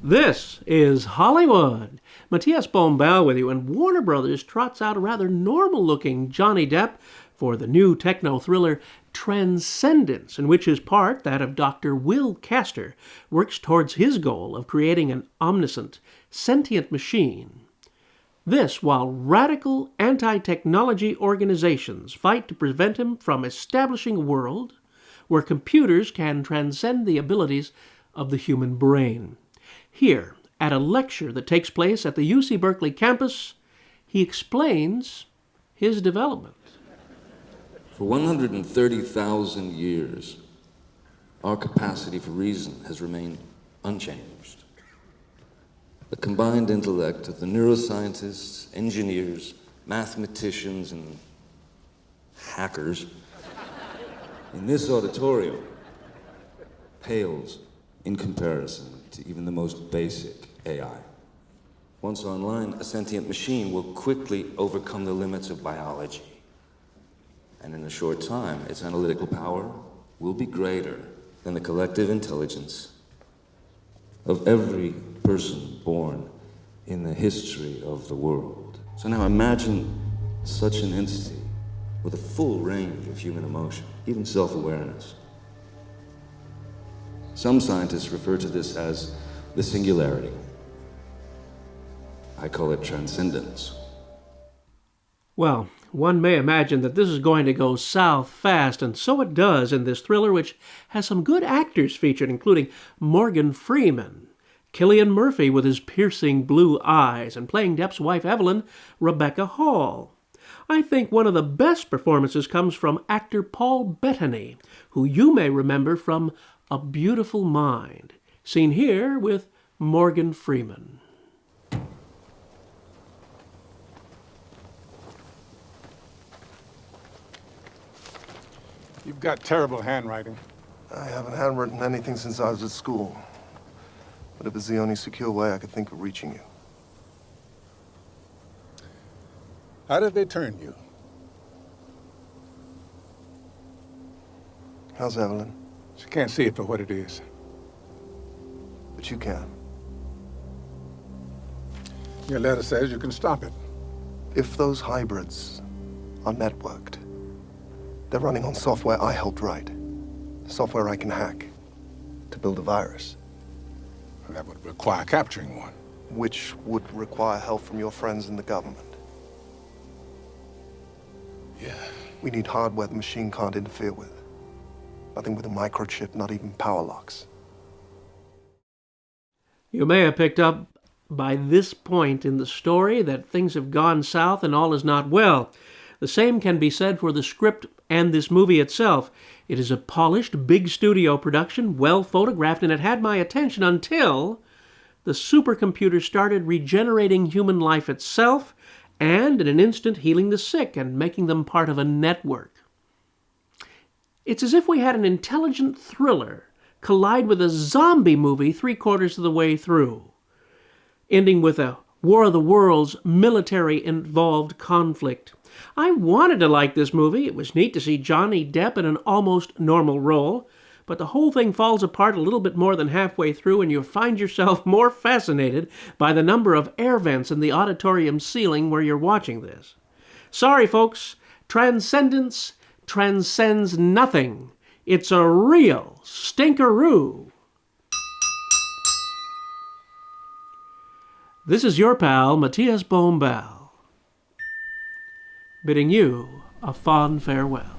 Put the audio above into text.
This is Hollywood. Matías Bombal with you, and Warner Brothers trots out a rather normal-looking Johnny Depp for the new techno-thriller Transcendence, in which his part, that of Dr. Will Castor, works towards his goal of creating an omniscient, sentient machine. This while radical anti-technology organizations fight to prevent him from establishing a world where computers can transcend the abilities of the human brain. Here, at a lecture that takes place at the UC Berkeley campus, he explains his development. For 130,000 years, our capacity for reason has remained unchanged. The combined intellect of the neuroscientists, engineers, mathematicians, and hackers in this auditorium pales in comparison to even the most basic AI. Once online, a sentient machine will quickly overcome the limits of biology. And in a short time, its analytical power will be greater than the collective intelligence of every person born in the history of the world. So now imagine such an entity with a full range of human emotion, even self-awareness. Some scientists refer to this as the singularity. I call it transcendence. Well, one may imagine that this is going to go south fast, and so it does in this thriller, which has some good actors featured, including Morgan Freeman, Cillian Murphy with his piercing blue eyes, and playing Depp's wife Evelyn, Rebecca Hall. I think one of the best performances comes from actor Paul Bettany, who you may remember from A Beautiful Mind, seen here with Morgan Freeman. You've got terrible handwriting. I haven't handwritten anything since I was at school. But it was the only secure way I could think of reaching you. How did they turn you? How's Evelyn? She can't see it for what it is. But you can. Your letter says you can stop it. If those hybrids are networked, they're running on software I helped write. Software I can hack to build a virus. That would require capturing one. Which would require help from your friends in the government. Yeah. We need hardware the machine can't interfere with. Nothing with a microchip, not even power locks. You may have picked up by this point in the story that things have gone south and all is not well. The same can be said for the script and this movie itself. It is a polished, big studio production, well photographed, and it had my attention until the supercomputer started regenerating human life itself and in an instant healing the sick and making them part of a network. It's as if we had an intelligent thriller collide with a zombie movie 3/4 of the way through, ending with a War of the Worlds military-involved conflict. I wanted to like this movie. It was neat to see Johnny Depp in an almost normal role, but the whole thing falls apart a little bit more than halfway through, and you find yourself more fascinated by the number of air vents in the auditorium ceiling where you're watching this. Sorry, folks. Transcendence transcends nothing. It's a real stinkeroo. This is your pal, Matías Bombal, bidding you a fond farewell.